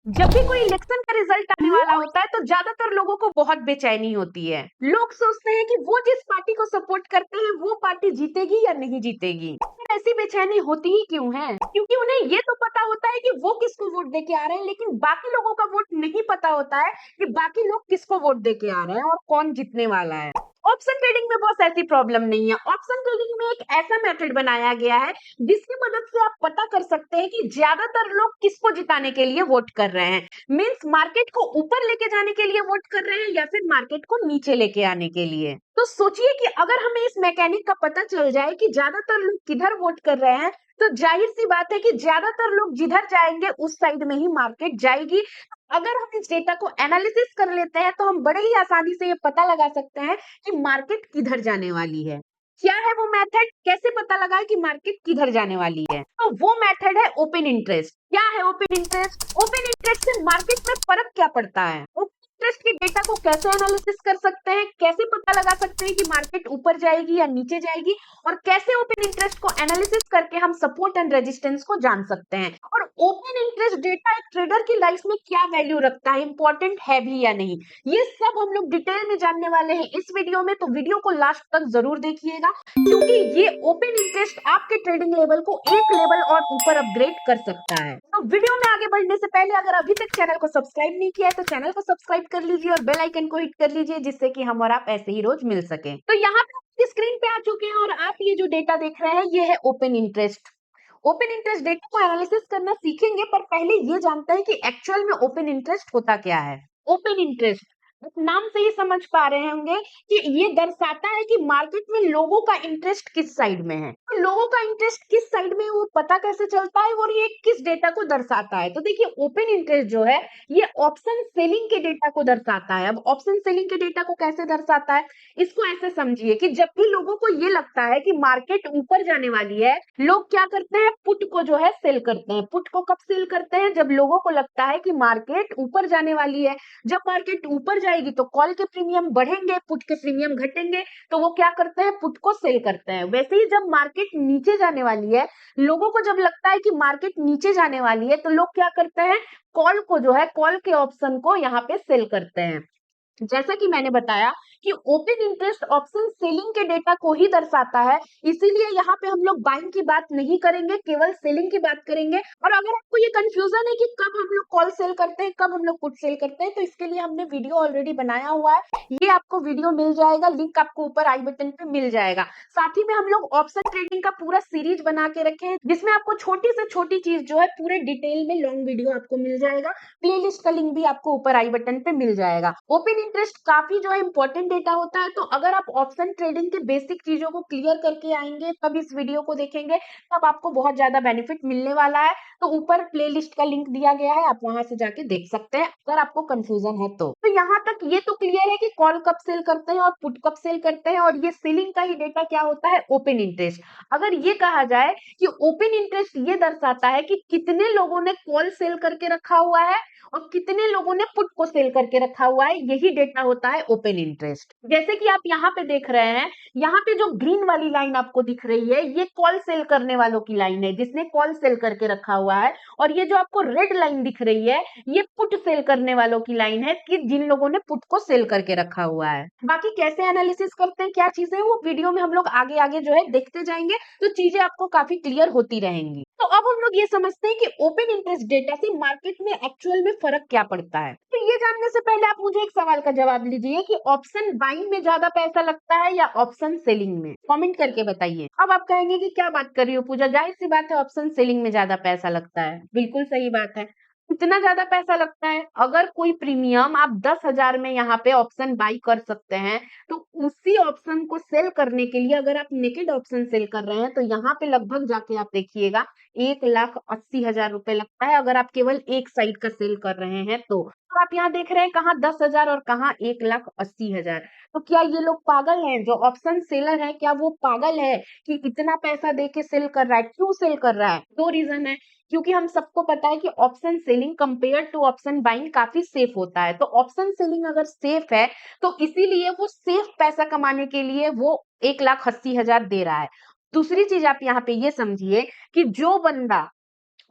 जब भी कोई इलेक्शन का रिजल्ट आने वाला होता है तो ज्यादातर लोगों को बहुत बेचैनी होती है। लोग सोचते हैं कि वो जिस पार्टी को सपोर्ट करते हैं वो पार्टी जीतेगी या नहीं जीतेगी। लेकिन ऐसी बेचैनी होती ही क्यों है? क्योंकि उन्हें ये तो पता होता है कि वो किसको वोट दे के आ रहे हैं, लेकिन बाकी लोगों का वोट नहीं पता होता है कि बाकी लोग किसको वोट दे के आ रहे हैं और कौन जीतने वाला है। ऑप्शन ट्रेडिंग में बस ऐसी प्रॉब्लम नहीं है। ऑप्शन ट्रेडिंग में एक ऐसा मेथड बनाया गया है जिसकी मदद से आप पता कर सकते हैं कि ज्यादातर लोग किसको जिताने के लिए वोट कर रहे हैं। मीन्स मार्केट को ऊपर लेके जाने के लिए वोट कर रहे हैं या फिर मार्केट को नीचे लेके आने के लिए। तो सोचिए कि अगर हमें इस मैकेनिक का पता चल जाए कि ज्यादातर लोग किधर वोट कर रहे हैं, तो जाहिर सी बात है कि ज्यादातर लोग जिधर जाएंगे उस साइड में ही मार्केट जाएगी। अगर हम इस डेटा को एनालिसिस कर लेते हैं तो हम बड़े ही आसानी से ये पता लगा सकते हैं कि मार्केट किधर जाने वाली है। क्या है वो मेथड? कैसे पता लगा कि मार्केट किधर जाने वाली है? तो वो मेथड है ओपन इंटरेस्ट। क्या है ओपन इंटरेस्ट? ओपन इंटरेस्ट से मार्केट में फर्क क्या पड़ता है? ओपन इंटरेस्ट के डेटा को कैसे एनालिसिस कर सकते हैं, कैसे पता लगा सकते हैं कि मार्केट ऊपर जाएगी या नीचे जाएगी, और कैसे ओपन इंटरेस्ट को एनालिसिस करके हम सपोर्ट एंड रेजिस्टेंस को जान सकते हैं, और ओपन इंटरेस्ट डेटा एक ट्रेडर की लाइफ में क्या वैल्यू रखता है, इंपॉर्टेंट है भी या नहीं, ये सब हम लोग डिटेल में जानने वाले हैं इस वीडियो में। तो वीडियो को लास्ट तक जरूर देखिएगा, क्योंकि ये ओपन इंटरेस्ट आपके ट्रेडिंग लेवल को एक लेवल और ऊपर अपग्रेड कर सकता है। तो वीडियो में आगे बढ़ने से पहले अगर अभी तक चैनल को सब्सक्राइब नहीं किया है तो चैनल को सब्सक्राइब कर लीजिए और बेल आइकन को हिट कर लीजिए, जिससे कि हम और आप ऐसे ही रोज मिल सके। तो यहाँ पे स्क्रीन पे आ चुके हैं और आप ये जो डेटा देख रहे हैं ये है open interest. Open interest data को एनालिसिस करना सीखेंगे, पर पहले ये जानते हैं कि एक्चुअल में ओपन इंटरेस्ट होता क्या है। ओपन इंटरेस्ट नाम से ही समझ पा रहे होंगे कि ये दर्शाता है कि मार्केट में लोगों का इंटरेस्ट किस साइड में है। तो लोगों का इंटरेस्ट किस साइड में है वो पता कैसे चलता है और ये किस डेटा को दर्शाता है? तो देखिए, ओपन इंटरेस्ट जो है ये ऑप्शन सेलिंग के डेटा को दर्शाता है। अब ऑप्शन सेलिंग के डेटा को कैसे दर्शाता है, इसको ऐसे समझिए कि जब भी लोगों को ये लगता है कि मार्केट ऊपर जाने वाली है, लोग क्या करते हैं, पुट को जो है सेल करते हैं। पुट को कब सेल करते हैं? जब लोगों को लगता है कि मार्केट ऊपर जाने वाली है। जब मार्केट ऊपर जाएगी तो कॉल के प्रीमियम बढ़ेंगे, पुट के प्रीमियम घटेंगे, तो वो क्या करते हैं, पुट को सेल करते हैं। वैसे ही जब मार्केट नीचे जाने वाली है, लोगों को जब लगता है कि मार्केट नीचे जाने वाली है, तो लोग क्या करते हैं, कॉल को जो है, कॉल के ऑप्शन को यहाँ पे सेल करते हैं। जैसा कि मैंने बताया कि ओपन इंटरेस्ट ऑप्शन सेलिंग के डेटा को ही दर्शाता है, इसीलिए यहाँ पे हम लोग बाइंग की बात नहीं करेंगे, केवल सेलिंग की बात करेंगे। और अगर आपको ये कंफ्यूजन है कि कब हम लोग कॉल सेल करते हैं, कब हम लोग पुट सेल करते हैं, तो इसके लिए हमने वीडियो ऑलरेडी बनाया हुआ है। ये आपको वीडियो मिल जाएगा, लिंक आपको ऊपर आई बटन पे मिल जाएगा। साथ ही में हम लोग ऑप्शन ट्रेडिंग का पूरा सीरीज बना के रखे हैं, जिसमें आपको छोटी से छोटी चीज जो है पूरे डिटेल में लॉन्ग वीडियो आपको मिल जाएगा। प्लेलिस्ट का लिंक भी आपको ऊपर आई बटन पे मिल जाएगा। ओपन इंटरेस्ट काफी जो है इंपॉर्टेंट डेटा होता है, तो अगर आप ऑप्शन ट्रेडिंग के बेसिक चीजों को क्लियर करके आएंगे, तब इस वीडियो को देखेंगे, तब आपको बहुत ज्यादा बेनिफिट मिलने वाला है। तो ऊपर प्लेलिस्ट का लिंक दिया गया है, आप वहां से जाके देख सकते हैं अगर आपको कंफ्यूजन है तो यहाँ तक ये तो क्लियर है कि कॉल कब सेल करते हैं और पुट कब सेल करते हैं, और ये सेलिंग का ही डेटा क्या होता है, ओपन इंटरेस्ट। अगर ये कहा जाए कि ओपन इंटरेस्ट ये दर्शाता है कि कितने लोगों ने कॉल सेल करके रखा हुआ है और कितने लोगों ने पुट को सेल करके रखा हुआ है, यही डेटा होता है ओपन इंटरेस्ट। जैसे कि आप यहाँ पे देख रहे हैं, यहाँ पे जो ग्रीन वाली लाइन आपको दिख रही है, ये कॉल सेल करने वालों की लाइन है, जिसने कॉल सेल करके रखा हुआ है। और ये जो आपको रेड लाइन दिख रही है, ये पुट सेल करने वालों की लाइन है, कि जिन लोगों ने पुट को सेल करके रखा हुआ है। बाकी कैसे एनालिसिस करते हैं, क्या चीजें, वो वीडियो में हम लोग आगे आगे जो है देखते जाएंगे, तो चीजें आपको काफी क्लियर होती रहेंगी। तो अब हम लोग ये समझते हैं कि ओपन इंटरेस्ट डेटा से मार्केट में एक्चुअल में फर्क क्या पड़ता है। तो ये जानने से पहले आप मुझे एक सवाल का जवाब दीजिए कि ऑप्शन बाइंग में ज्यादा पैसा लगता है या ऑप्शन सेलिंग में? कमेंट करके बताइए। अब आप कहेंगे कि क्या बात कर रही हो पूजा, जाहिर सी बात है ऑप्शन सेलिंग में ज्यादा पैसा लगता है। बिल्कुल सही बात है। इतना ज्यादा पैसा लगता है? अगर कोई प्रीमियम आप 10,000 में यहाँ पे ऑप्शन बाई कर सकते हैं, तो उसी ऑप्शन को सेल करने के लिए अगर आप नेकेड ऑप्शन सेल कर रहे हैं, तो यहाँ पे लगभग जाके आप देखिएगा 1,80,000 रुपए लगता है, अगर आप केवल एक साइड का सेल कर रहे हैं तो। और आप यहाँ देख रहे हैं कहाँ 10,000 और कहाँ 1,80,000। तो क्या ये लोग पागल हैं? जो ऑप्शन सेलर है, क्या वो पागल है कि इतना पैसा दे के सेल कर रहा है? क्यों सेल कर रहा है? दो रीजन है। क्योंकि हम सबको पता है कि option selling compare to option buying काफी सेफ होता है। तो ऑप्शन सेलिंग अगर सेफ है, तो इसीलिए वो सेफ पैसा कमाने के लिए वो 1,80,000 दे रहा है। दूसरी चीज आप यहाँ पे ये समझिए कि जो बंदा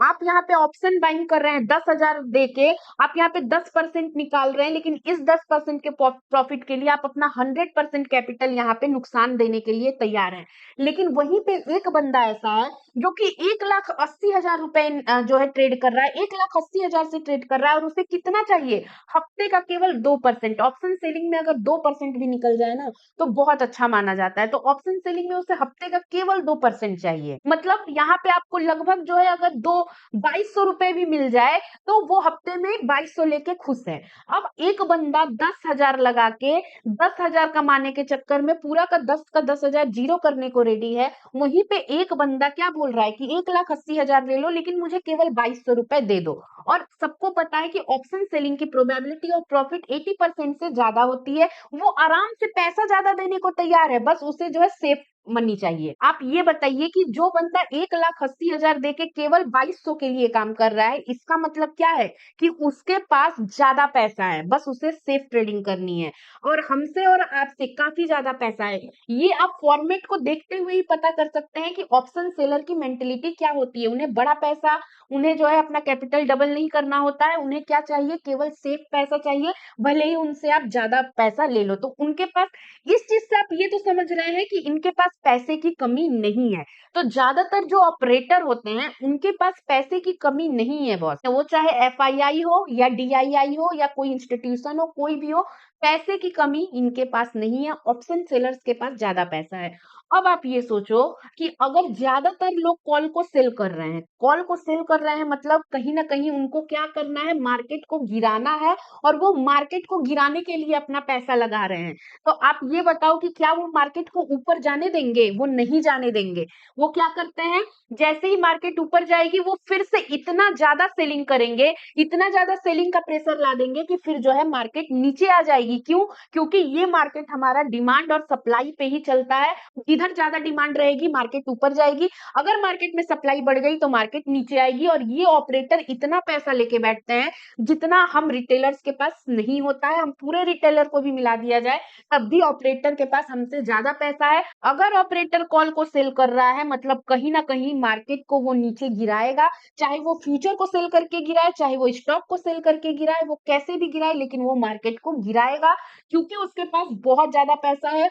आप यहाँ पे ऑप्शन बाइंग कर रहे हैं 10,000 देके, आप यहाँ पे 10% निकाल रहे हैं, लेकिन इस 10% के प्रॉफिट के लिए आप अपना 100% कैपिटल यहाँ पे नुकसान देने के लिए तैयार हैं। लेकिन वहीं पे एक बंदा ऐसा है जो कि 1,80,000 रुपए जो है ट्रेड कर रहा है, 1,80,000 से ट्रेड कर रहा है, और उसे कितना चाहिए? हफ्ते का केवल 2%। ऑप्शन सेलिंग में अगर 2% भी निकल जाए ना तो बहुत अच्छा माना जाता है। तो ऑप्शन सेलिंग में उसे हफ्ते का केवल 2% चाहिए। मतलब यहाँ पे आपको लगभग जो है, अगर दो 2200 रुपए भी मिल जाए तो वो हफ्ते में 2200 लेके खुश है। अब एक बंदा 10,000 लगा के 10,000 कमाने के चक्कर में पूरा का 10,000 जीरो करने को रेडी है। वहीं पे एक बंदा क्या बोल रहा है कि 1,80,000 ले लो, लेकिन मुझे केवल 2200 रुपए दे दो। और सबको पता है कि ऑप्शन सेलिंग की प्रोबेबिलिटी ऑफ प्रॉफिट 80% से ज्यादा होती है। वो आराम से पैसा ज्यादा देने को तैयार है, बस उसे जो है सेफ मनी चाहिए। आप ये बताइए कि जो बंदा 1,80,000 देके केवल 2200 के लिए काम कर रहा है, इसका मतलब क्या है? कि उसके पास ज्यादा पैसा है, बस उसे सेफ ट्रेडिंग करनी है। और हमसे और आपसे काफी ज्यादा पैसा है। ये आप फॉर्मेट को देखते हुए ही पता कर सकते हैं कि ऑप्शन सेलर की मेंटेलिटी क्या होती है। उन्हें बड़ा पैसा, उन्हें जो है अपना कैपिटल डबल नहीं करना होता है। उन्हें क्या चाहिए? केवल सेफ पैसा चाहिए, भले ही उनसे आप ज्यादा पैसा ले लो। तो उनके पास, इस चीज से आप ये तो समझ रहे हैं कि इनके पास पैसे की कमी नहीं है। तो ज्यादातर जो ऑपरेटर होते हैं उनके पास पैसे की कमी नहीं है बॉस, वो चाहे एफआईआई हो या डीआईआई हो या कोई इंस्टीट्यूशन हो, कोई भी हो, पैसे की कमी इनके पास नहीं है। ऑप्शन सेलर्स के पास ज्यादा पैसा है। अब आप ये सोचो कि अगर ज्यादातर लोग कॉल को सेल कर रहे हैं, कॉल को सेल कर रहे हैं, मतलब कहीं ना कहीं उनको क्या करना है? मार्केट को गिराना है। और वो मार्केट को गिराने के लिए अपना पैसा लगा रहे हैं। तो आप ये बताओ कि क्या वो मार्केट को ऊपर जाने देंगे? वो नहीं जाने देंगे। वो क्या करते हैं? जैसे ही मार्केट ऊपर जाएगी वो फिर से इतना ज्यादा सेलिंग करेंगे, इतना ज्यादा सेलिंग का प्रेशर ला देंगे कि फिर जो है मार्केट नीचे आ जाएगी। क्यों? क्योंकि ये मार्केट हमारा डिमांड और सप्लाई पे ही चलता है। जिधर ज्यादा डिमांड रहेगी मार्केट ऊपर जाएगी, अगर मार्केट में सप्लाई बढ़ गई तो मार्केट नीचे आएगी। और ये ऑपरेटर इतना पैसा लेके बैठते हैं जितना हम रिटेलर्स के पास नहीं होता है। हम पूरे रिटेलर को भी मिला दिया जाए तब भी ऑपरेटर के पास हमसे ज्यादा पैसा है। अगर ऑपरेटर कॉल को सेल कर रहा है, मतलब कहीं ना कहीं मार्केट को वो नीचे गिराएगा। चाहे वो फ्यूचर को सेल करके गिराए, चाहे वो स्टॉक को सेल करके गिराए, वो कैसे भी गिराए, लेकिन वो मार्केट को गिराएगा। क्योंकि उसके पास बहुत ज्यादा पैसा है,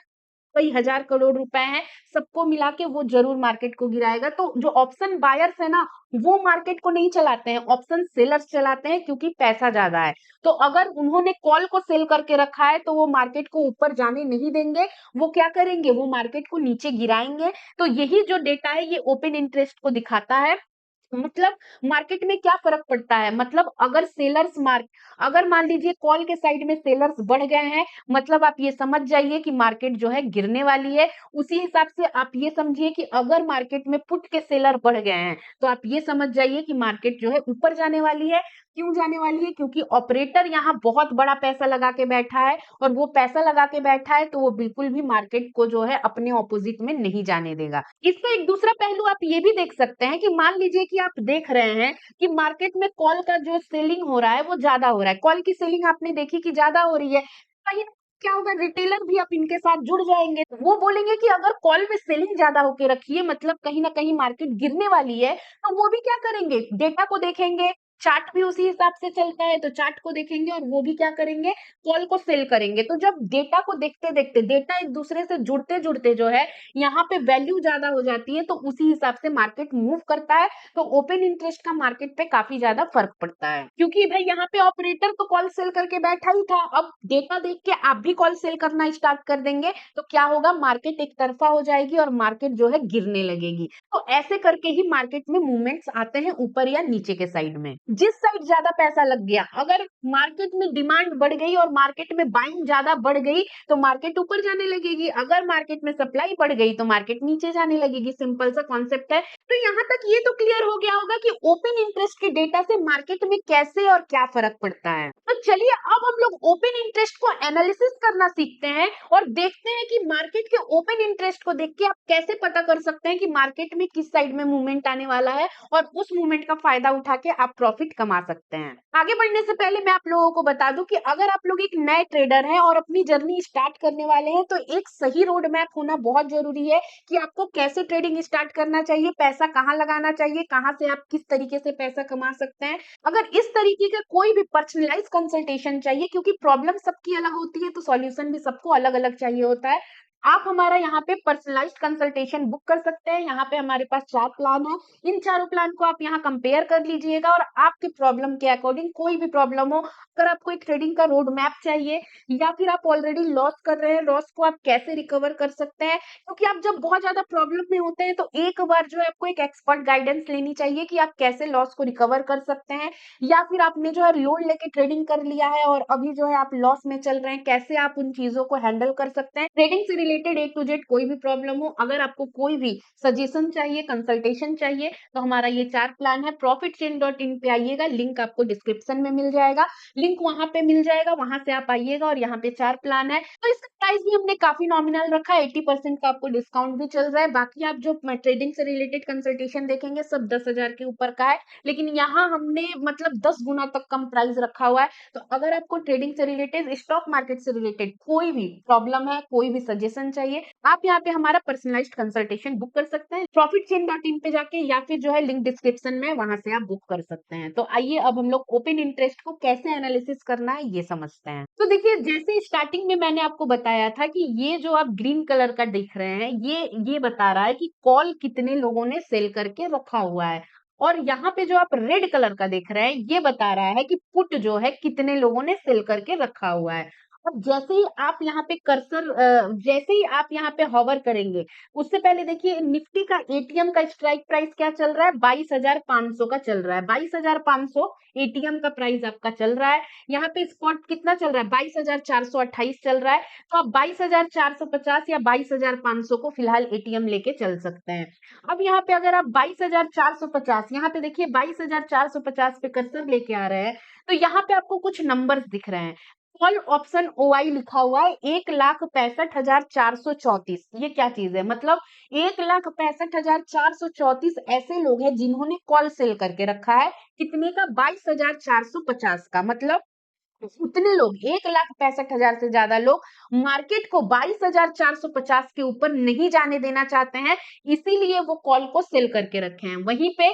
कई हजार करोड़ रुपए हैं, सबको मिला के वो जरूर मार्केट को गिराएगा। तो जो ऑप्शन बायर्स है ना, वो मार्केट को नहीं चलाते हैं, ऑप्शन सेलर्स चलाते हैं, क्योंकि पैसा ज्यादा है। तो अगर उन्होंने कॉल को सेल करके रखा है तो वो मार्केट को ऊपर जाने नहीं देंगे। वो क्या करेंगे? वो मार्केट को नीचे गिराएंगे। तो यही जो डेटा है ये ओपन इंटरेस्ट को दिखाता है। मतलब मार्केट में क्या फर्क पड़ता है? मतलब अगर सेलर्स मार्क अगर मान लीजिए कॉल के साइड में सेलर्स बढ़ गए हैं, मतलब आप ये समझ जाइए कि मार्केट जो है गिरने वाली है। उसी हिसाब से आप ये समझिए कि अगर मार्केट में पुट के सेलर बढ़ गए हैं तो आप ये समझ जाइए कि मार्केट जो है ऊपर जाने वाली है। क्यों जाने वाली है? क्योंकि ऑपरेटर यहाँ बहुत बड़ा पैसा लगा के बैठा है, और वो पैसा लगा के बैठा है तो वो बिल्कुल भी मार्केट को जो है अपने ऑपोजिट में नहीं जाने देगा। इसका एक दूसरा पहलू आप ये भी देख सकते हैं कि मान लीजिए कि आप देख रहे हैं कि मार्केट में कॉल का जो सेलिंग हो रहा है वो ज्यादा हो रहा है, कॉल की सेलिंग आपने देखी कि ज्यादा हो रही है। कहीं क्या होगा? रिटेलर भी अब इनके साथ जुड़ जाएंगे। वो बोलेंगे कि अगर कॉल में सेलिंग ज्यादा होके रखी है, मतलब कहीं ना कहीं मार्केट गिरने वाली है, तो वो भी क्या करेंगे? डेटा को देखेंगे। चार्ट भी उसी हिसाब से चलता है, तो चार्ट को देखेंगे और वो भी क्या करेंगे? कॉल को सेल करेंगे। तो जब डेटा को देखते देखते, डेटा एक दूसरे से जुड़ते जुड़ते जो है यहाँ पे वैल्यू ज्यादा हो जाती है, तो उसी हिसाब से मार्केट मूव करता है। तो ओपन इंटरेस्ट का मार्केट पे काफी ज्यादा फर्क पड़ता है, क्योंकि भाई यहाँ पे ऑपरेटर तो कॉल सेल करके बैठा ही था। अब डेटा देख के आप भी कॉल सेल करना स्टार्ट कर देंगे तो क्या होगा? मार्केट एक तरफा हो जाएगी और मार्केट जो है गिरने लगेगी। तो ऐसे करके ही मार्केट में मूवमेंट्स आते हैं ऊपर या नीचे के साइड में। जिस साइड ज्यादा पैसा लग गया, अगर मार्केट में डिमांड बढ़ गई और मार्केट में बाइंग ज्यादा बढ़ गई तो मार्केट ऊपर जाने लगेगी। अगर मार्केट में सप्लाई बढ़ गई तो मार्केट नीचे जाने लगेगी। सिंपल सा कॉन्सेप्ट है। तो यहाँ तक ये तो क्लियर हो गया होगा कि ओपन इंटरेस्ट के डेटा से मार्केट में कैसे और क्या फर्क पड़ता है। तो चलिए अब हम लोग ओपन इंटरेस्ट को एनालिसिस करना सीखते हैं और देखते हैं कि मार्केट के ओपन इंटरेस्ट को देख के आप कैसे पता कर सकते हैं कि मार्केट में किस साइड में मूवमेंट आने वाला है, और उस मूवमेंट का फायदा उठा के आप प्रॉफिट प्रॉफिट कमा सकते हैं। आगे बढ़ने से पहले मैं आप लोगों को बता दूं कि अगर आप लोग एक नए ट्रेडर हैं और अपनी जर्नी स्टार्ट करने वाले हैं तो एक सही रोड मैप होना बहुत जरूरी है कि आपको कैसे ट्रेडिंग स्टार्ट करना चाहिए, पैसा कहाँ लगाना चाहिए, कहाँ से आप किस तरीके से पैसा कमा सकते हैं। अगर इस तरीके का कोई भी पर्सनलाइज कंसल्टेशन चाहिए, क्योंकि प्रॉब्लम सबकी अलग होती है तो सॉल्यूशन भी सबको अलग अलग चाहिए होता है, आप हमारा यहाँ पे पर्सनलाइज्ड कंसल्टेशन बुक कर सकते हैं। यहाँ पे हमारे पास 4 प्लान है। इन चारों प्लान को आप यहाँ कंपेयर कर लीजिएगा और आपके प्रॉब्लम के अकॉर्डिंग कोई भी प्रॉब्लम हो, अगर आपको एक ट्रेडिंग का रोड मैप चाहिए या फिर आप ऑलरेडी लॉस कर रहे हैं, लॉस को आप कैसे रिकवर कर सकते हैं, क्योंकि आप जब बहुत ज्यादा प्रॉब्लम में होते हैं तो एक बार जो है आपको एक एक्सपर्ट गाइडेंस लेनी चाहिए कि आप कैसे लॉस को रिकवर कर सकते हैं, या फिर आपने जो है लोन लेके ट्रेडिंग कर लिया है और अभी जो है आप लॉस में चल रहे हैं, कैसे आप उन चीजों को हैंडल कर सकते हैं। ट्रेडिंग से रिलेटेड ए टू जेड कोई भी प्रॉब्लम हो, अगर आपको कोई भी सजेशन चाहिए, कंसल्टेशन चाहिए, तो हमारा ये 4 प्लान है। profitchain.in पे आइएगा, लिंक आपको डिस्क्रिप्शन में मिल जाएगा, लिंक वहां पे मिल जाएगा, वहां से आप आइएगा और यहाँ पे 4 प्लान है। तो इसका प्राइस भी हमने काफी नॉमिनल रखा है, 80% का आपको डिस्काउंट भी चल रहा है। बाकी आप जो ट्रेडिंग से रिलेटेड कंसल्टेशन देखेंगे सब 10,000 के ऊपर का है, लेकिन यहाँ हमने मतलब 10 गुना तक कम प्राइस रखा हुआ है। तो अगर आपको ट्रेडिंग से रिलेटेड, स्टॉक मार्केट से रिलेटेड कोई भी प्रॉब्लम है, कोई भी सजेशन चाहिए, आप यहाँ पे हमारा पर्सनलाइज्ड कंसल्टेशन बुक कर सकते हैं profitchain.in पे जाके, या फिर जो है लिंक डिस्क्रिप्शन में, वहां से आप बुक कर सकते हैं। तो आइए अब हम लोग ओपन इंटरेस्ट को कैसे एनालिसिस करना है ये समझते हैं। तो देखिए, जैसे स्टार्टिंग में मैंने आपको बताया था कि ये जो आप ग्रीन कलर का देख रहे हैं, ये बता रहा है कि कॉल कितने लोगों ने सेल करके रखा हुआ है, और यहाँ पे जो आप रेड कलर का देख रहे हैं ये बता रहा है कि पुट जो है कितने लोगों ने सेल करके रखा हुआ है। अब जैसे ही आप यहाँ पे कर्सर जैसे ही आप यहाँ पे हॉवर करेंगे, उससे पहले देखिए निफ्टी का एटीएम का स्ट्राइक प्राइस क्या चल रहा है, 22,500 का चल रहा है। 22,500 एटीएम का प्राइस आपका चल रहा है। यहाँ पे स्पॉट कितना चल रहा है, 22,428 चल रहा है। तो आप 22,450 या 22,500 को फिलहाल एटीएम लेके चल सकते हैं। अब यहाँ पे अगर आप 22,450, यहाँ पे देखिए 22,450 पे कर्सर लेके आ रहे हैं, तो यहाँ पे आपको कुछ नंबर्स दिख रहे हैं। कॉल ऑप्शन ओआई लिखा हुआ है 1,65,434। ये क्या चीज है, मतलब 1,65,434 ऐसे लोग हैं जिन्होंने कॉल सेल करके रखा है। कितने का, 22,450 का। मतलब उतने लोग, 1,65,000 से ज्यादा लोग मार्केट को 22,450 के ऊपर नहीं जाने देना चाहते हैं, इसीलिए वो कॉल को सेल करके रखे हैं। वहीं पे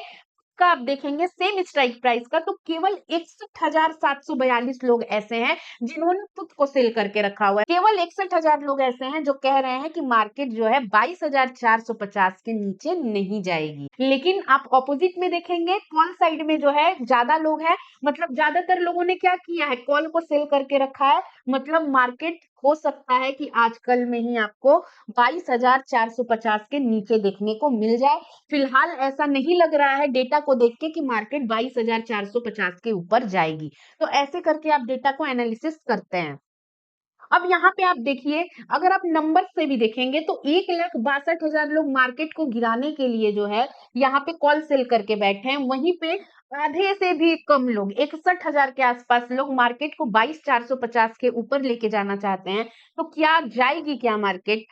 का आप देखेंगे सेम स्ट्राइक प्राइस का, तो केवल 61,742 लोग ऐसे हैं जिन्होंने पुट को सेल करके रखा हुआ है। केवल 61,000 लोग ऐसे हैं जो कह रहे हैं कि मार्केट जो है 22,450 के नीचे नहीं जाएगी। लेकिन आप ऑपोजिट में देखेंगे, कॉल साइड में जो है ज्यादा लोग हैं, मतलब ज्यादातर लोगों ने क्या किया है, कॉल को सेल करके रखा है। मतलब मार्केट हो सकता है कि आजकल में ही आपको 22,450 के नीचे देखने को मिल जाए। फिलहाल ऐसा नहीं लग रहा है डेटा को देख के कि मार्केट 22,450 के ऊपर जाएगी। तो ऐसे करके आप डेटा को एनालिसिस करते हैं। अब यहाँ पे आप देखिए, अगर आप नंबर से भी देखेंगे तो 1,62,000 लोग मार्केट को गिराने के लिए जो है यहाँ पे कॉल सेल करके बैठे हैं। वहीं पे आधे से भी कम लोग, 61,000 के आसपास लोग मार्केट को 22,450 के ऊपर लेके जाना चाहते हैं। तो क्या जाएगी क्या मार्केट?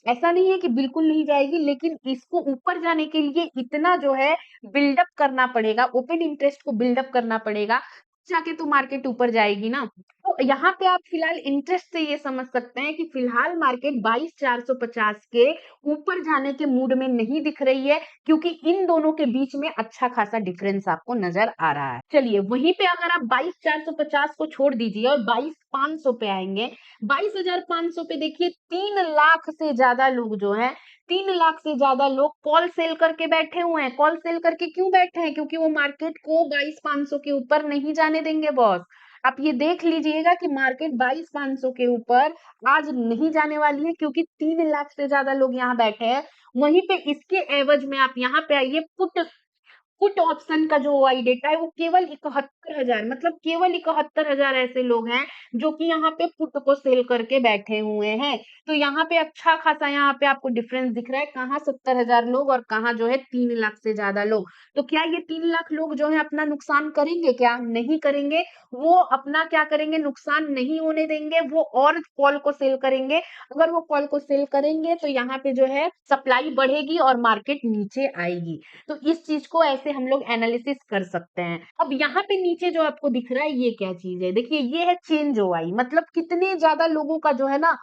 ऐसा नहीं है कि बिल्कुल नहीं जाएगी, लेकिन इसको ऊपर जाने के लिए इतना जो है बिल्डअप करना पड़ेगा, ओपन इंटरेस्ट को बिल्डअप करना पड़ेगा, जाके तो मार्केट ऊपर जाएगी ना। तो यहाँ पे आप फिलहाल इंटरेस्ट से ये समझ सकते हैं कि फिलहाल मार्केट 22,450 के ऊपर जाने के मूड में नहीं दिख रही है, क्योंकि इन दोनों के बीच में अच्छा खासा डिफरेंस आपको नजर आ रहा है। चलिए, वहीं पे अगर आप 22,450 को छोड़ दीजिए और 22,500 पे आएंगे, 22,500 पे देखिए 3 लाख से ज्यादा लोग जो है, 3 लाख से ज्यादा लोग कॉल सेल करके बैठे हुए हैं। कॉल सेल करके क्यों बैठे हैं? क्योंकि वो मार्केट को 22,500 के ऊपर नहीं जाने देंगे बॉस। आप ये देख लीजिएगा कि मार्केट 22,500 के ऊपर आज नहीं जाने वाली है, क्योंकि 3 लाख से ज्यादा लोग यहाँ बैठे हैं। वहीं पे इसके एवज में आप यहाँ पे आइए, पुट ऑप्शन का जो ओआई डेटा है वो केवल 71,000 मतलब केवल 71,000 ऐसे लोग हैं जो कि यहाँ पे पुट को सेल करके बैठे हुए हैं। तो यहाँ पे अच्छा खासा यहाँ पे आपको डिफरेंस दिख रहा है, कहाँ 70,000 लोग और कहाँ जो है 3 लाख से ज़्यादा लोग। तो क्या ये 3 लाख लोग जो है अपना नुकसान करेंगे क्या? नहीं करेंगे। वो अपना क्या करेंगे, नुकसान नहीं होने देंगे, वो और कॉल को सेल करेंगे। अगर वो कॉल को सेल करेंगे तो यहाँ पे जो है सप्लाई बढ़ेगी और मार्केट नीचे आएगी। तो इस चीज को ऐसे हम लोग एनालिसिस कर सकते हैं। अब यहाँ पे नीचे जो आपको दिख रहा है ये क्या चीज है? देखिए ये है चेंज ओआई, मतलब कितने ज्यादा लोगों का जो है ना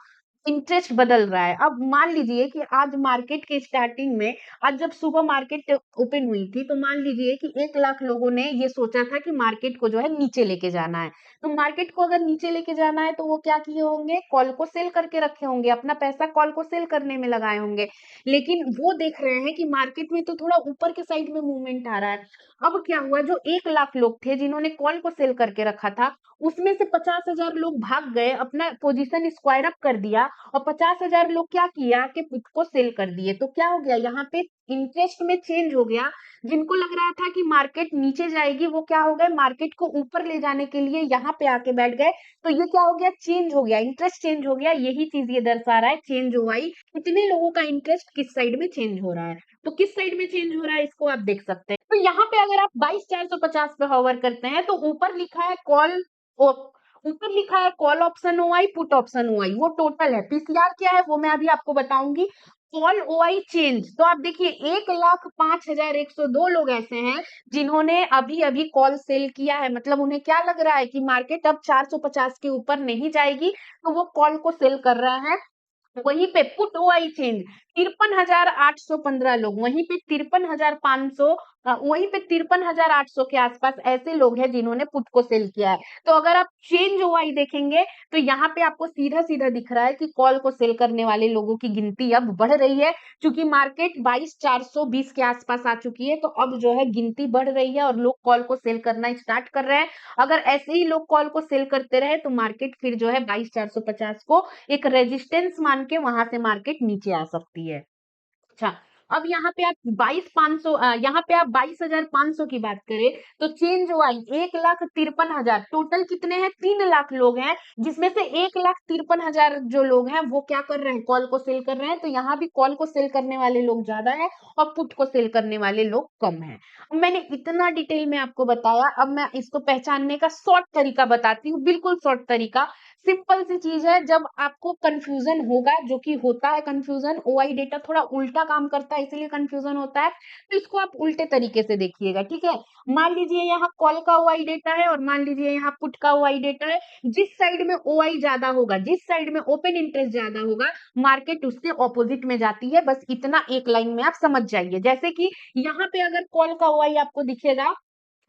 इंटरेस्ट बदल रहा है। अब मान लीजिए कि आज मार्केट के स्टार्टिंग में, आज जब सुबह मार्केट ओपन हुई थी, तो मान लीजिए कि 1 लाख लोगों ने ये सोचा था कि मार्केट को जो है नीचे लेके जाना है। तो मार्केट को अगर नीचे लेके जाना है तो वो क्या किए होंगे, कॉल को सेल करके रखे होंगे, अपना पैसा कॉल को सेल करने में लगाए होंगे। लेकिन वो देख रहे हैं कि मार्केट में तो थोड़ा ऊपर के साइड में मूवमेंट आ रहा है। अब क्या हुआ, जो 1 लाख लोग थे जिन्होंने कॉल को सेल करके रखा था, उसमें से 50,000 लोग भाग गए, अपना पोजीशन स्क्वायर अप कर दिया और 50,000 लोग क्या किया कि पुट को सेल कर दिए। तो क्या हो गया, यहाँ पे इंटरेस्ट में चेंज हो गया। जिनको लग रहा था कि मार्केट नीचे जाएगी, वो क्या हो गए, मार्केट को ऊपर ले जाने के लिए यहाँ पे आके बैठ गए। तो ये क्या हो गया, चेंज हो गया, इंटरेस्ट चेंज हो गया। यही चीज ये दर्शा रहा है, चेंज हुआ ही कितने लोगों का इंटरेस्ट किस साइड में चेंज हो रहा है। तो किस साइड में चेंज हो रहा है इसको आप देख सकते हैं। तो यहाँ पे अगर आप 22,450 पे होवर करते हैं तो ऊपर लिखा है कॉल, ऊपर लिखा है call option OI, put option OI, वो टोटल है। पीसीआर क्या है वो मैं अभी आपको बताऊंगी। कॉल ओआई चेंज, तो आप देखिए 1,05,102 लोग ऐसे हैं जिन्होंने अभी अभी कॉल सेल किया है। मतलब उन्हें क्या लग रहा है कि मार्केट अब 450 के ऊपर नहीं जाएगी, तो वो कॉल को सेल कर रहे हैं। वहीं पे पुट ओआई चेंज 53,815 लोग, वहीं पे 53,500, वहीं पे 53,800 के आसपास ऐसे लोग हैं जिन्होंने पुट को सेल किया है। तो अगर आप चेंज ओआई देखेंगे तो यहाँ पे आपको सीधा सीधा दिख रहा है कि कॉल को सेल करने वाले लोगों की गिनती अब बढ़ रही है, क्योंकि मार्केट 22,420 के आसपास आ चुकी है। तो अब जो है गिनती बढ़ रही है और लोग कॉल को सेल करना स्टार्ट कर रहे हैं। अगर ऐसे ही लोग कॉल को सेल करते रहे तो मार्केट फिर जो है 22,450 को एक रेजिस्टेंस मान के वहां से मार्केट नीचे आ सकती है। अच्छा, अब यहाँ पे आप 22,500, यहाँ पे आप 22,500 की बात करें तो चेंज हुआ 1,53,000, टोटल कितने हैं, 3 लाख लोग हैं, जिसमें से 1,53,000 जो लोग हैं वो क्या कर रहे हैं, कॉल को सेल कर रहे हैं। तो यहाँ भी कॉल को सेल करने वाले लोग ज्यादा है और पुट को सेल करने वाले लोग कम है। अब मैंने इतना डिटेल में आपको बताया, अब मैं इसको पहचानने का शॉर्ट तरीका बताती हूँ, बिल्कुल शॉर्ट तरीका। सिंपल सी चीज है, जब आपको कंफ्यूजन होगा, जो कि होता है कंफ्यूजन, ओआई डेटा थोड़ा उल्टा काम करता है इसलिए कंफ्यूजन होता है, तो इसको आप उल्टे तरीके से देखिएगा, ठीक है। मान लीजिए यहाँ कॉल का ओआई डेटा है और मान लीजिए यहाँ पुट का ओआई डेटा है। जिस साइड में ओआई ज्यादा होगा, जिस साइड में ओपन इंटरेस्ट ज्यादा होगा, मार्केट उससे ऑपोजिट में जाती है। बस इतना एक लाइन में आप समझ जाइए। जैसे कि यहाँ पे अगर कॉल का ओआई आपको दिखेगा,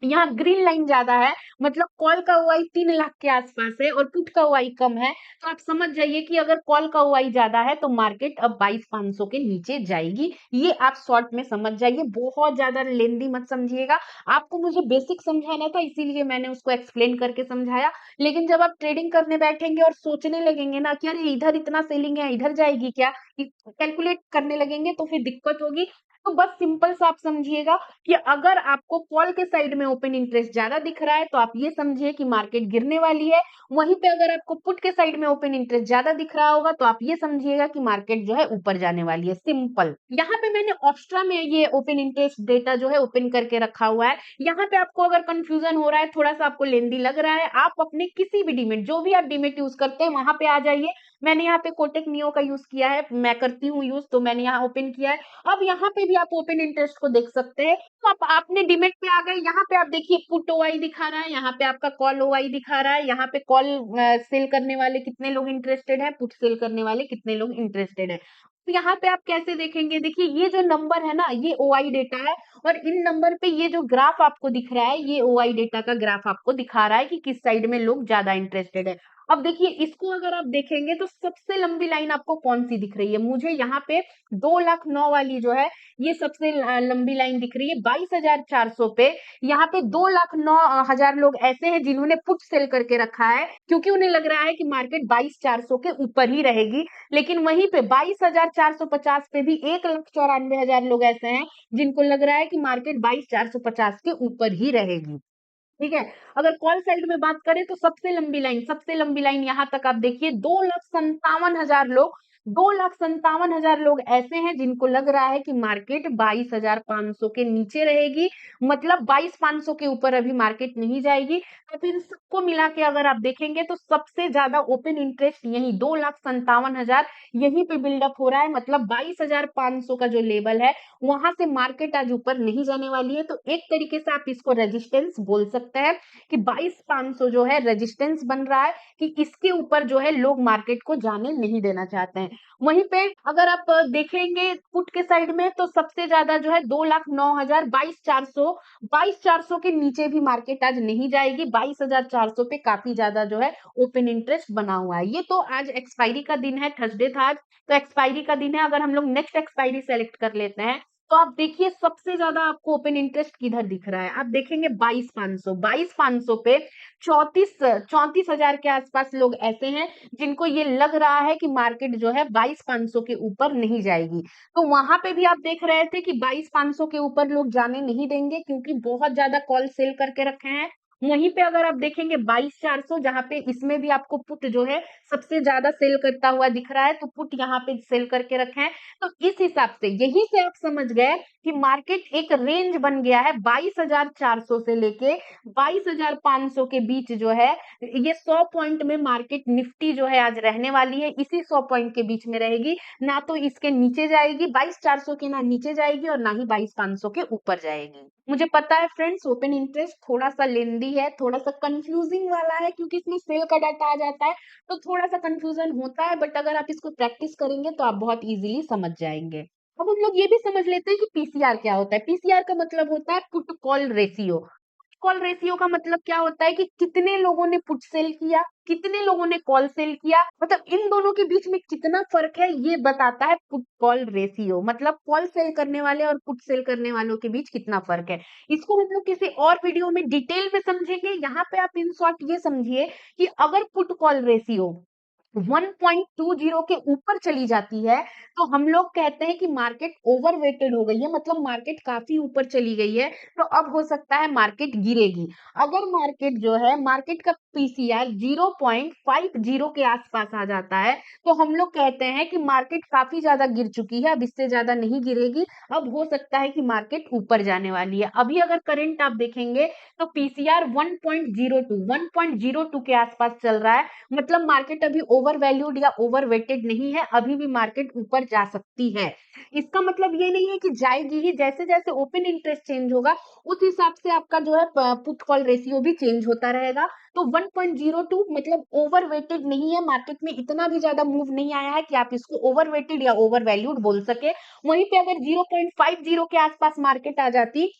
यहाँ ग्रीन लाइन ज्यादा है, मतलब कॉल का ओआई 3 लाख के आसपास है और पुट का ओआई कम है। तो आप समझ जाइए कि अगर कॉल का ओआई ज्यादा है तो मार्केट अब 22,500 के नीचे जाएगी। ये आप शॉर्ट में समझ जाइए, बहुत ज्यादा लेंदी मत समझिएगा। आपको मुझे बेसिक समझाना था इसीलिए मैंने उसको एक्सप्लेन करके समझाया। लेकिन जब आप ट्रेडिंग करने बैठेंगे और सोचने लगेंगे ना कि अरे इधर इतना सेलिंग है, इधर जाएगी क्या, कैलकुलेट करने लगेंगे तो फिर दिक्कत होगी। तो बस सिंपल सा आप समझिएगा कि अगर आपको कॉल के साइड में ओपन इंटरेस्ट ज्यादा दिख रहा है तो आप ये समझिए कि मार्केट गिरने वाली है। वहीं पे अगर आपको पुट के साइड में ओपन इंटरेस्ट ज्यादा दिख रहा होगा तो आप ये समझिएगा कि मार्केट जो है ऊपर जाने वाली है। सिंपल। यहाँ पे मैंने ऑक्स्ट्रा में ये ओपन इंटरेस्ट डेटा जो है ओपन करके रखा हुआ है। यहाँ पे आपको अगर कंफ्यूजन हो रहा है, थोड़ा सा आपको लेंदी लग रहा है, आप अपने किसी भी डीमेट, जो भी आप डीमेट यूज करते हैं वहां पे आ जाइए। मैंने यहाँ पे कोटेक नियो का यूज किया है, मैं करती हूँ यूज, तो मैंने यहाँ ओपन किया है। अब यहाँ पे भी आप ओपन इंटरेस्ट को देख सकते हैं। तो आप आपने डिमेट पे आ गए, यहाँ पे आप देखिए पुट ओआई दिखा रहा है, यहाँ पे आपका कॉल ओआई दिखा रहा है, यहाँ पे कॉल सेल करने वाले कितने लोग इंटरेस्टेड है, पुट सेल करने वाले कितने लोग इंटरेस्टेड है। तो यहाँ पे आप कैसे देखेंगे, देखिए ये जो नंबर है ना ये ओआई डेटा है, और इन नंबर पे ये जो ग्राफ आपको दिख रहा है ये ओआई डेटा का ग्राफ आपको दिखा रहा है कि किस साइड में लोग ज्यादा इंटरेस्टेड है। अब देखिए इसको अगर आप देखेंगे तो सबसे लंबी लाइन आपको कौन सी दिख रही है, मुझे यहाँ पे 2,09,000 वाली जो है ये सबसे लंबी लाइन दिख रही है 22,400 पे। यहाँ पे 2,09,000 लोग ऐसे हैं जिन्होंने पुट सेल करके रखा है, क्योंकि उन्हें लग रहा है कि मार्केट 22,400 के ऊपर ही रहेगी। लेकिन वहीं पे 22,450 पे भी 1,94,000 लोग ऐसे हैं जिनको लग रहा है कि मार्केट 22,450 के ऊपर ही रहेगी। ठीक है। अगर कॉल साइड में बात करें तो सबसे लंबी लाइन यहाँ तक आप देखिए 2,57,000 लोग, 2,57,000 लोग ऐसे हैं जिनको लग रहा है कि मार्केट 22,500 के नीचे रहेगी, मतलब 22,500 के ऊपर अभी मार्केट नहीं जाएगी। तो फिर सबको मिला के अगर आप देखेंगे तो सबसे ज्यादा ओपन इंटरेस्ट यही 2,57,000 यहीं पे बिल्डअप हो रहा है, मतलब 22,500 का जो लेवल है वहां से मार्केट आज ऊपर नहीं जाने वाली है। तो एक तरीके से आप इसको रेजिस्टेंस बोल सकते हैं कि 22,500 जो है रेजिस्टेंस बन रहा है कि इसके ऊपर जो है लोग मार्केट को जाने नहीं देना चाहते हैं। वहीं पे अगर आप देखेंगे पुट के साइड में तो सबसे ज्यादा जो है 2,09,000 22,400 के नीचे भी मार्केट आज नहीं जाएगी। 22,400 पे काफी ज्यादा जो है ओपन इंटरेस्ट बना हुआ है। ये तो आज एक्सपायरी का दिन है, थर्सडे था आज, तो एक्सपायरी का दिन है। अगर हम लोग नेक्स्ट एक्सपायरी सेलेक्ट कर लेते हैं तो आप देखिए सबसे ज्यादा आपको ओपन इंटरेस्ट किधर दिख रहा है। आप देखेंगे 22,500 पे 34,000 के आसपास लोग ऐसे हैं जिनको ये लग रहा है कि मार्केट जो है 22,500 के ऊपर नहीं जाएगी। तो वहां पे भी आप देख रहे थे कि 22,500 के ऊपर लोग जाने नहीं देंगे क्योंकि बहुत ज्यादा कॉल सेल करके रखे हैं। वहीं पे अगर आप देखेंगे 22,400 जहां पे इसमें भी आपको पुट जो है सबसे ज्यादा सेल करता हुआ दिख रहा है, तो पुट यहाँ पे सेल करके रखे हैं। तो इस हिसाब से यही से आप समझ गए कि मार्केट एक रेंज बन गया है 22,400 से लेके 22,500 के बीच जो है। ये 100 पॉइंट में मार्केट निफ्टी जो है आज रहने वाली है, इसी 100 पॉइंट के बीच में रहेगी, ना तो इसके नीचे जाएगी 22,400 के, ना नीचे जाएगी और ना ही 22,500 के ऊपर जाएगी। मुझे पता है फ्रेंड्स ओपन इंटरेस्ट थोड़ा सा लेंदी है, थोड़ा सा कंफ्यूजिंग वाला है क्योंकि इसमें सेल का डाटा आ जाता है, तो थोड़ा सा कंफ्यूजन होता है, बट अगर आप इसको प्रैक्टिस करेंगे तो आप बहुत इजीली समझ जाएंगे। अब हम लोग ये भी समझ लेते हैं कि पीसीआर क्या होता है। पीसीआर का मतलब होता है put call ratio. Call ratio का मतलब क्या होता है कि कितने लोगों ने पुट सेल किया, कितने लोगों ने कॉल सेल किया, मतलब इन दोनों के बीच में कितना फर्क है ये बताता है पुट कॉल रेशियो। मतलब कॉल सेल करने वाले और पुट सेल करने वालों के बीच कितना फर्क है। इसको हम लोग किसी और वीडियो में डिटेल में समझेंगे। यहाँ पे आप इन शॉर्ट ये समझिए कि अगर पुट कॉल रेशियो 1.20 के ऊपर चली जाती है तो हम लोग कहते हैं कि मार्केट ओवरवेटेड हो गई है, मतलब मार्केट काफी ऊपर चली गई है, तो अब हो सकता है मार्केट गिरेगी। अगर मार्केट जो है मार्केट का पीसीआर 0.50 के आसपास आ जाता है तो हम लोग कहते हैं कि मार्केट काफी ज्यादा गिर चुकी है, अब इससे ज्यादा नहीं गिरेगी, अब हो सकता है कि मार्केट ऊपर जाने वाली है। अभी अगर करंट आप देखेंगे तो पीसीआर 1.02 के आसपास चल रहा है, मतलब मार्केट अभी ओवर वैल्यूड या ओवर वेटेड नहीं है, अभी भी मार्केट ऊपर जा सकती है। इसका मतलब ये नहीं है कि जाएगी ही, जैसे जैसे ओपन इंटरेस्ट चेंज होगा उस हिसाब से आपका जो है पुट कॉल रेशियो भी चेंज होता रहेगा। तो 1.02 मतलब ओवर वेटेड नहीं है, मार्केट में इतना भी ज्यादा मूव नहीं आया है कि आप इसको ओवर वेटेड या ओवर वैल्यूड बोल सके। वहीं पे अगर 0.50 के आसपास मार्केट आ जाती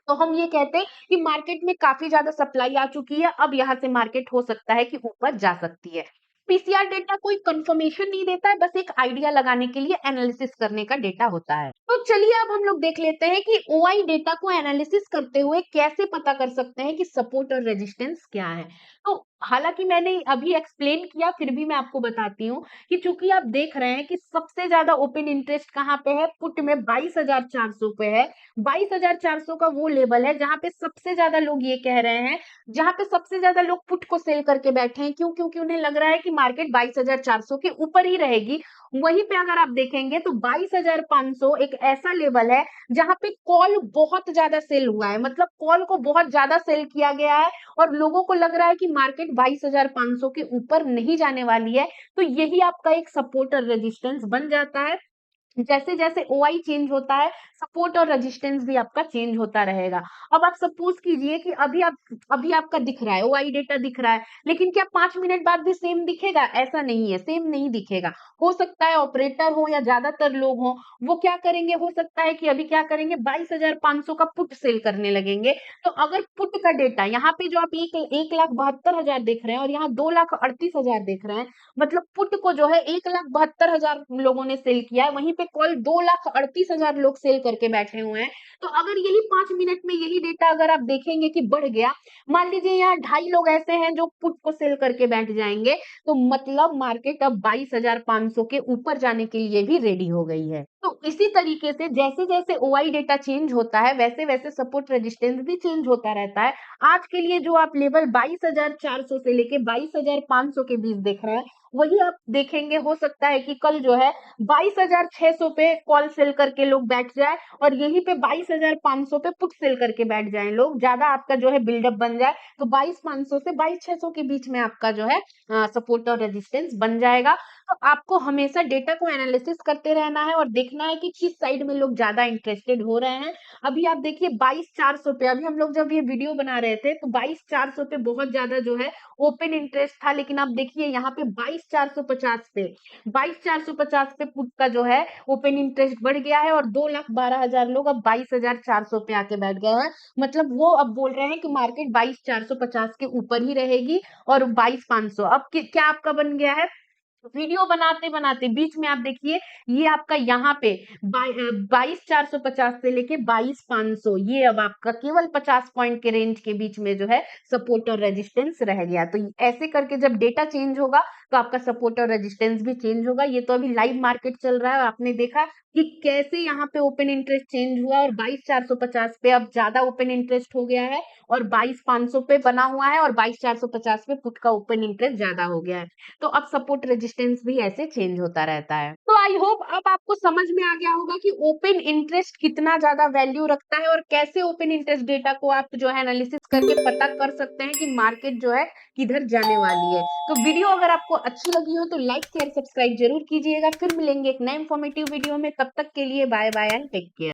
तो हम ये कहते हैं कि मार्केट में काफी ज्यादा सप्लाई आ चुकी है, अब यहाँ से मार्केट हो सकता है कि ऊपर जा सकती है। पीसीआर डेटा कोई कंफर्मेशन नहीं देता है, बस एक आइडिया लगाने के लिए एनालिसिस करने का डेटा होता है। तो चलिए अब हम लोग देख लेते हैं कि ओआई डेटा को एनालिसिस करते हुए कैसे पता कर सकते हैं कि सपोर्ट और रेजिस्टेंस क्या है। तो हालांकि मैंने अभी एक्सप्लेन किया, फिर भी मैं आपको बताती हूँ कि चूंकि आप देख रहे हैं कि सबसे ज्यादा ओपन इंटरेस्ट कहाँ पे है, पुट में 22,400 पे है। 22,400 का वो लेवल है जहां पे सबसे ज्यादा लोग ये कह रहे हैं, जहां पे सबसे ज्यादा लोग पुट को सेल करके बैठे हैं। क्यों? क्योंकि उन्हें लग रहा है कि मार्केट 22,400 के ऊपर ही रहेगी। वहीं पे अगर आप देखेंगे तो 22,500 एक ऐसा लेवल है जहां पे कॉल बहुत ज्यादा सेल हुआ है, मतलब कॉल को बहुत ज्यादा सेल किया गया है और लोगों को लग रहा है कि मार्केट 22,500 के ऊपर नहीं जाने वाली है। तो यही आपका एक सपोर्ट और रेजिस्टेंस बन जाता है। जैसे जैसे ओआई चेंज होता है सपोर्ट और रेजिस्टेंस भी आपका चेंज होता रहेगा। अब आप सपोज कीजिए कि अभी आपका दिख रहा है ओआई डेटा दिख रहा है, लेकिन क्या 5 मिनट बाद भी सेम दिखेगा? ऐसा नहीं है, सेम नहीं दिखेगा। हो सकता है ऑपरेटर हो या ज्यादातर लोग हो, वो क्या करेंगे, हो सकता है कि अभी क्या करेंगे 22,500 का पुट सेल करने लगेंगे। तो अगर पुट का डेटा यहाँ पे जो आप 1,72,000 देख रहे हैं और यहाँ 2,38,000 देख रहे हैं, मतलब पुट को जो है 1,72,000 लोगों ने सेल किया है, वहीं पे कॉल 2,38,000 लोग सेल करके बैठे हुए हैं। तो अगर यही 5 मिनट में यही डेटा अगर आप देखेंगे कि बढ़ गया, मान लीजिए यहाँ 2.5 लोग ऐसे हैं जो पुट को सेल करके बैठ जाएंगे, तो मतलब मार्केट अब 22,500 के ऊपर जाने के लिए भी रेडी हो गई है। तो इसी तरीके से जैसे जैसे ओआई डेटा चेंज होता है, वैसे वैसे सपोर्ट रेजिस्टेंस भी चेंज होता रहता है। आज के लिए जो आप लेवल 22,400 से लेके 22,500 के बीच देख रहे हैं, वही आप देखेंगे, हो सकता है कि कल जो है 22,600 पे कॉल सेल करके लोग बैठ जाए और यहीं पे 22,500 पे पुट सेल करके बैठ जाएं लोग, ज्यादा आपका जो है बिल्डअप बन जाए, तो 22,500 से 22,600 के बीच में आपका जो है सपोर्ट और रेजिस्टेंस बन जाएगा। तो आपको हमेशा डेटा को एनालिसिस करते रहना है और देखना है कि किस साइड में लोग ज्यादा इंटरेस्टेड हो रहे हैं। अभी आप देखिए 22,400 पे, अभी हम लोग जब ये वीडियो बना रहे थे तो 22,400 पे बहुत ज्यादा जो है ओपन इंटरेस्ट था, लेकिन आप देखिए यहाँ पे 22,450 पे 22,450 पे पुट का जो है ओपन इंटरेस्ट बढ़ गया है और 2,12,000 लोग अब 22,400 पे आके बैठ गए हैं। मतलब वो अब बोल रहे हैं कि मार्केट 22,450 के ऊपर ही रहेगी और 22,500 अब क्या आपका बन गया है। वीडियो बनाते बनाते बीच में आप देखिए ये आपका यहाँ पे 22,450 से लेके 22,500, ये अब आपका केवल 50 पॉइंट के रेंज के बीच में जो है सपोर्ट और रेजिस्टेंस रह गया। तो ऐसे करके जब डेटा चेंज होगा तो आपका सपोर्ट और रेजिस्टेंस भी चेंज होगा। ये तो अभी लाइव मार्केट चल रहा है, आपने देखा कि कैसे यहाँ पे ओपन इंटरेस्ट चेंज हुआ और 22,450 पे अब ज्यादा ओपन इंटरेस्ट हो गया है और 22,500 पे बना हुआ है और 22,450 पे पुट का ओपन इंटरेस्ट ज्यादा हो गया है। तो अब सपोर्ट रेजिस्टेंस भी ऐसे चेंज होता रहता है। तो आई होप अब आपको समझ में आ गया होगा कि ओपन इंटरेस्ट कितना ज्यादा वैल्यू रखता है और कैसे ओपन इंटरेस्ट डेटा को आप जो है एनालिसिस करके पता कर सकते हैं कि मार्केट जो है किधर जाने वाली है। तो वीडियो अगर आपको अच्छी लगी हो तो लाइक शेयर सब्सक्राइब जरूर कीजिएगा। फिर मिलेंगे एक नए इंफॉर्मेटिव वीडियो में, तब तक के लिए bye bye and take care.